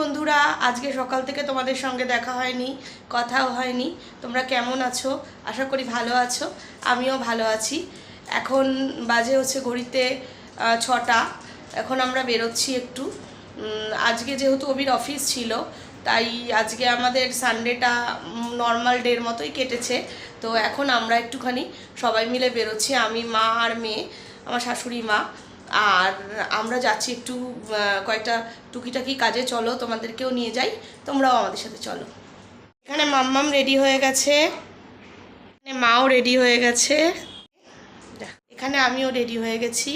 বন্ধুরা, আজকে সকাল থেকে তোমাদের সঙ্গে দেখা হয়নি, কথাও হয়নি। তোমরা কেমন আছো? আশা করি ভালো আছো। আমিও ভালো আছি। এখন বাজে হচ্ছে ঘড়িতে 6টা। এখন আমরা বেরোচ্ছি একটু। আজকে যেহেতু অবির অফিস ছিল, তাই আজকে আমাদের সানডেটা নর্মাল ডের মতোই কেটেছে। তো এখন আমরা একটুখানি সবাই মিলে বেরোচ্ছি, আমি, মা আর মেয়ে, আমার শাশুড়ি মা। আর আমরা যাচ্ছি একটু কয়েকটা টুকিটাকি কাজে। চলো তোমাদেরকেও নিয়ে যাই, তোমরাও আমাদের সাথে চলো। এখানে মাম্মাম রেডি হয়ে গেছে, এখানে মাও রেডি হয়ে গেছে, এখানে আমিও রেডি হয়ে গেছি।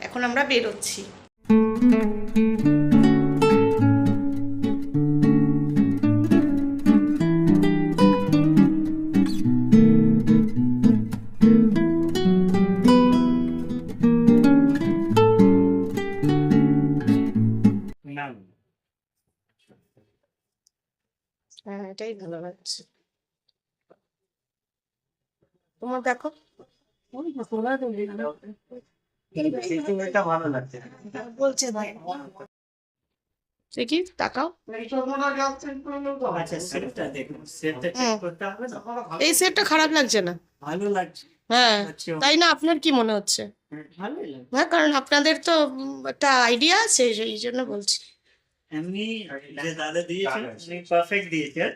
এখন আমরা বেরোচ্ছি। হ্যাঁ, এটাই ভালো লাগছে। তোমার দেখো, বলছে ভাই, দেখি তাকাও। এই সেটটা খারাপ লাগছে না, ভালো লাগছে। হ্যাঁ তাই না? আপনার কি মনে হচ্ছে? ভালোই লাগছে। হ্যাঁ, কারণ আপনাদের তো একটা আইডিয়া আছে, সেই জন্য বলছি। এমনি যে দাদা দিয়েছেন উনি পারফেক্ট দিয়েছেন।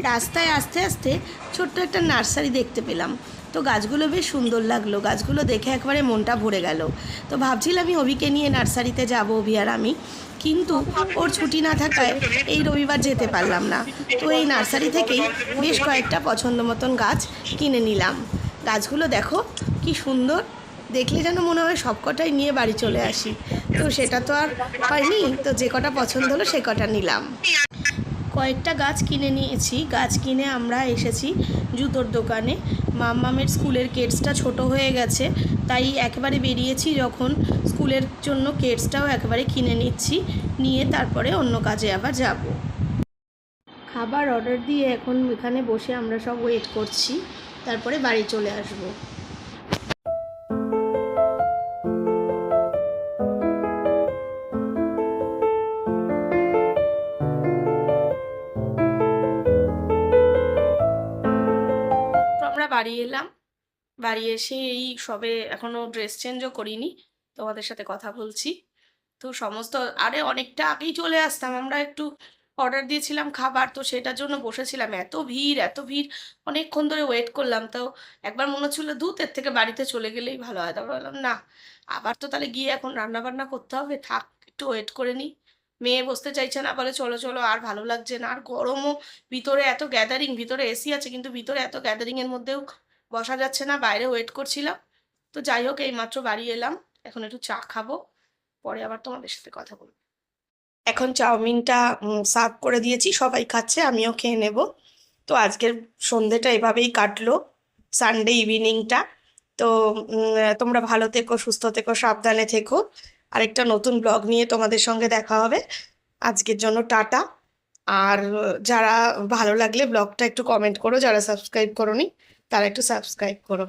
রাস্তায় আস্তে আস্তে ছোট্ট একটা নার্সারি দেখতে পেলাম। তো গাছগুলো বেশ সুন্দর লাগলো, গাছগুলো দেখে একবারে মনটা ভরে গেল। তো ভাবছিলাম আমি অভিকে নিয়ে নার্সারিতে যাবো, অভি আর আমি, কিন্তু ওর ছুটি না থাকায় এই রবিবার যেতে পারলাম না। তো এই নার্সারি থেকেই বেশ কয়েকটা পছন্দ মতন গাছ কিনে নিলাম। গাছগুলো দেখো কি সুন্দর, দেখলে যেন মনে হয় সবকটাই নিয়ে বাড়ি চলে আসি। তো সেটা তো আর হয়নি, তো যে কটা পছন্দ হলো সে কটা নিলাম। কয়েকটা গাছ কিনে নিয়েছি। গাছ কিনে আমরা এসেছি জুতোর দোকানে। মাম্মামের স্কুলের কেডসটা ছোট হয়ে গেছে, তাই একেবারে বেরিয়েছি যখন, স্কুলের জন্য কেডসটাও একেবারে কিনে নিচ্ছি, নিয়ে তারপরে অন্য কাজে আবার যাব। খাবার অর্ডার দিয়ে এখন এখানে বসে আমরা সব ওয়েট করছি, তারপরে বাড়ি চলে আসবো। আমরা বাড়ি এলাম, বাড়ি এসে এই সবে, এখনো ড্রেস চেঞ্জও করিনি, তোমাদের সাথে কথা বলছি। তো সমস্ত, আরে অনেকটা আগেই চলে আসতাম, আমরা একটু অর্ডার দিয়েছিলাম খাবার, তো সেটার জন্য বসেছিলাম। এত ভিড়, এত ভিড়, অনেকক্ষণ ধরে ওয়েট করলাম। তো একবার মনে হচ্ছিলো এর থেকে বাড়িতে চলে গেলেই ভালো হয়। তারপর বললাম না, আবার তো তাহলে গিয়ে এখন রান্না বান্না করতে হবে, থাক একটু ওয়েট করে নিই। মেয়ে বসতে চাইছে না, বলে চলো চলো, আর ভালো লাগছে না, আর গরমও, ভিতরে এত গ্যাদারিং, ভিতরে এসি আছে কিন্তু ভিতরে এত গ্যাদারিংয়ের মধ্যেও বসা যাচ্ছে না, বাইরে ওয়েট করছিলাম। তো যাই হোক, এইমাত্র বাড়ি এলাম, এখন একটু চা খাবো, পরে আবার তোমাদের সাথে কথা বলবো। এখন চাউমিনটা সার্ভ করে দিয়েছি, সবাই খাচ্ছে, আমিও খেয়ে নেব। তো আজকের সন্ধেটা এভাবেই কাটলো, সানডে ইভিনিংটা। তো তোমরা ভালো থেকো, সুস্থ থেকো, সাবধানে থেকো। আরেকটা নতুন ব্লগ নিয়ে তোমাদের সঙ্গে দেখা হবে। আজকের জন্য টাটা। আর যারা ভালো লাগলে ব্লগটা একটু কমেন্ট করো, যারা সাবস্ক্রাইব করোনি তারা একটু সাবস্ক্রাইব করো।